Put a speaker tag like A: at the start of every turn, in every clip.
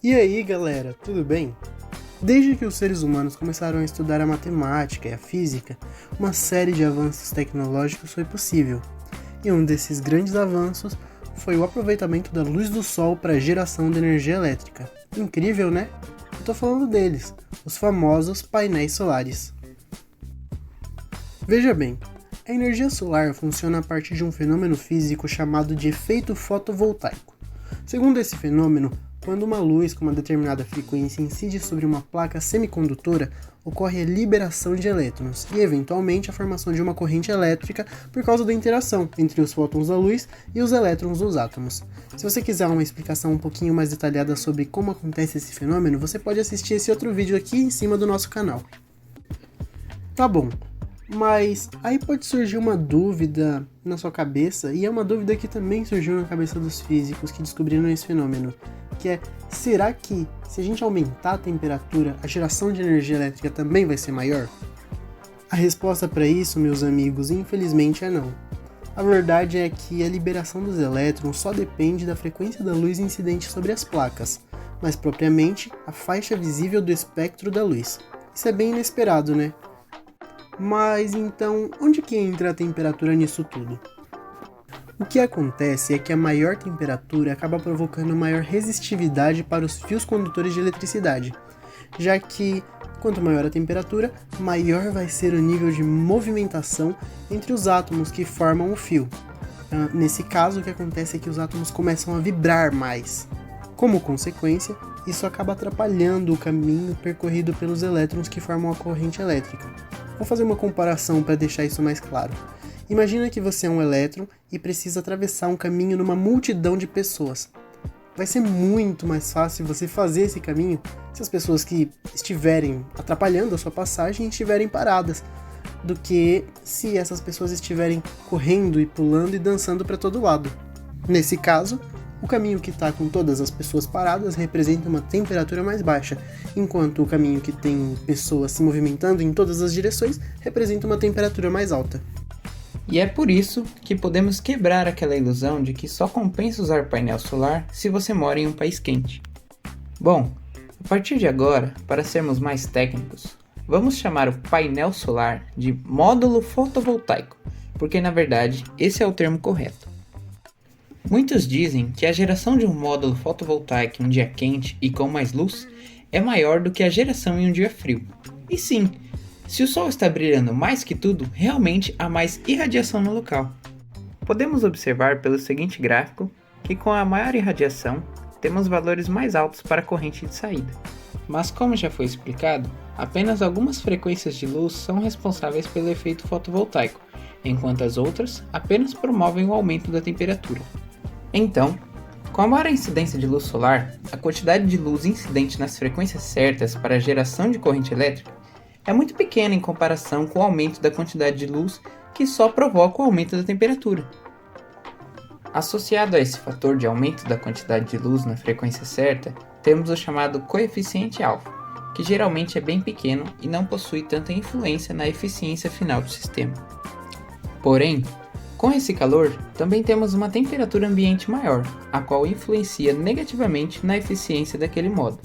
A: E aí galera, tudo bem? Desde que os seres humanos começaram a estudar a matemática e a física, uma série de avanços tecnológicos foi possível. E um desses grandes avanços foi o aproveitamento da luz do sol para a geração de energia elétrica. Incrível, né? Eu tô falando deles, os famosos painéis solares. Veja bem, a energia solar funciona a partir de um fenômeno físico chamado de efeito fotovoltaico. Segundo esse fenômeno, quando uma luz com uma determinada frequência incide sobre uma placa semicondutora, ocorre a liberação de elétrons e, eventualmente, a formação de uma corrente elétrica por causa da interação entre os fótons da luz e os elétrons dos átomos. Se você quiser uma explicação um pouquinho mais detalhada sobre como acontece esse fenômeno, você pode assistir esse outro vídeo aqui em cima do nosso canal. Tá bom. Mas aí pode surgir uma dúvida na sua cabeça, e é uma dúvida que também surgiu na cabeça dos físicos que descobriram esse fenômeno, que é, será que se a gente aumentar a temperatura, a geração de energia elétrica também vai ser maior? A resposta para isso, meus amigos, infelizmente é não. A verdade é que a liberação dos elétrons só depende da frequência da luz incidente sobre as placas, mas propriamente a faixa visível do espectro da luz. Isso é bem inesperado, né? Mas então, onde que entra a temperatura nisso tudo? O que acontece é que a maior temperatura acaba provocando maior resistividade para os fios condutores de eletricidade, já que, quanto maior a temperatura, maior vai ser o nível de movimentação entre os átomos que formam o fio. Nesse caso, o que acontece é que os átomos começam a vibrar mais. Como consequência, isso acaba atrapalhando o caminho percorrido pelos elétrons que formam a corrente elétrica. Vou fazer uma comparação para deixar isso mais claro. Imagina que você é um elétron e precisa atravessar um caminho numa multidão de pessoas. Vai ser muito mais fácil você fazer esse caminho se as pessoas que estiverem atrapalhando a sua passagem estiverem paradas, do que se essas pessoas estiverem correndo e pulando e dançando para todo lado. Nesse caso, o caminho que está com todas as pessoas paradas representa uma temperatura mais baixa, enquanto o caminho que tem pessoas se movimentando em todas as direções representa uma temperatura mais alta.
B: E é por isso que podemos quebrar aquela ilusão de que só compensa usar painel solar se você mora em um país quente. Bom, a partir de agora, para sermos mais técnicos, vamos chamar o painel solar de módulo fotovoltaico, porque na verdade esse é o termo correto. Muitos dizem que a geração de um módulo fotovoltaico em um dia quente e com mais luz é maior do que a geração em um dia frio. E sim, se o sol está brilhando mais que tudo, realmente há mais irradiação no local. Podemos observar pelo seguinte gráfico que com a maior irradiação temos valores mais altos para a corrente de saída. Mas como já foi explicado, apenas algumas frequências de luz são responsáveis pelo efeito fotovoltaico, enquanto as outras apenas promovem o aumento da temperatura. Então, com a maior incidência de luz solar, a quantidade de luz incidente nas frequências certas para a geração de corrente elétrica é muito pequena em comparação com o aumento da quantidade de luz que só provoca o aumento da temperatura. Associado a esse fator de aumento da quantidade de luz na frequência certa, temos o chamado coeficiente alfa, que geralmente é bem pequeno e não possui tanta influência na eficiência final do sistema. Porém, com esse calor, também temos uma temperatura ambiente maior, a qual influencia negativamente na eficiência daquele módulo.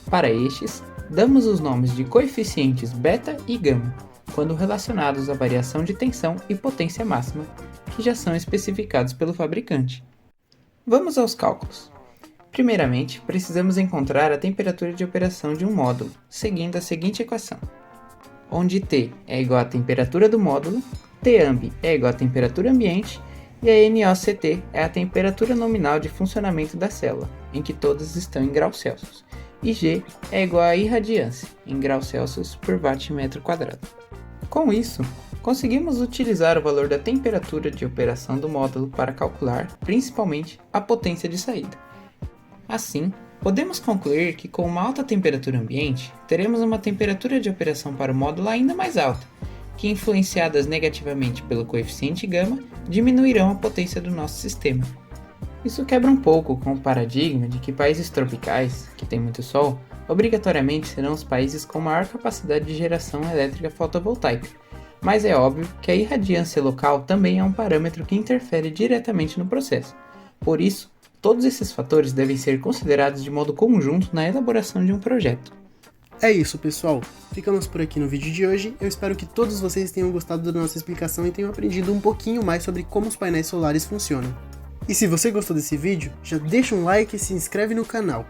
B: Para estes, damos os nomes de coeficientes beta e gama, quando relacionados à variação de tensão e potência máxima, que já são especificados pelo fabricante. Vamos aos cálculos. Primeiramente, precisamos encontrar a temperatura de operação de um módulo, seguindo a seguinte equação, onde T é igual à temperatura do módulo, Tamb é igual à temperatura ambiente e a NOCT é a temperatura nominal de funcionamento da célula, em que todas estão em graus Celsius, e G é igual à irradiância, em graus Celsius por watt-metro quadrado. Com isso, conseguimos utilizar o valor da temperatura de operação do módulo para calcular, principalmente, a potência de saída. Assim, podemos concluir que com uma alta temperatura ambiente, teremos uma temperatura de operação para o módulo ainda mais alta, que influenciadas negativamente pelo coeficiente gama, diminuirão a potência do nosso sistema. Isso quebra um pouco com o paradigma de que países tropicais, que têm muito sol, obrigatoriamente serão os países com maior capacidade de geração elétrica fotovoltaica, mas é óbvio que a irradiância local também é um parâmetro que interfere diretamente no processo. Por isso, Todos esses fatores devem ser considerados de modo conjunto na elaboração de um projeto.
A: É isso, pessoal. Ficamos por aqui no vídeo de hoje. Eu espero que todos vocês tenham gostado da nossa explicação e tenham aprendido um pouquinho mais sobre como os painéis solares funcionam. E se você gostou desse vídeo, já deixa um like e se inscreve no canal.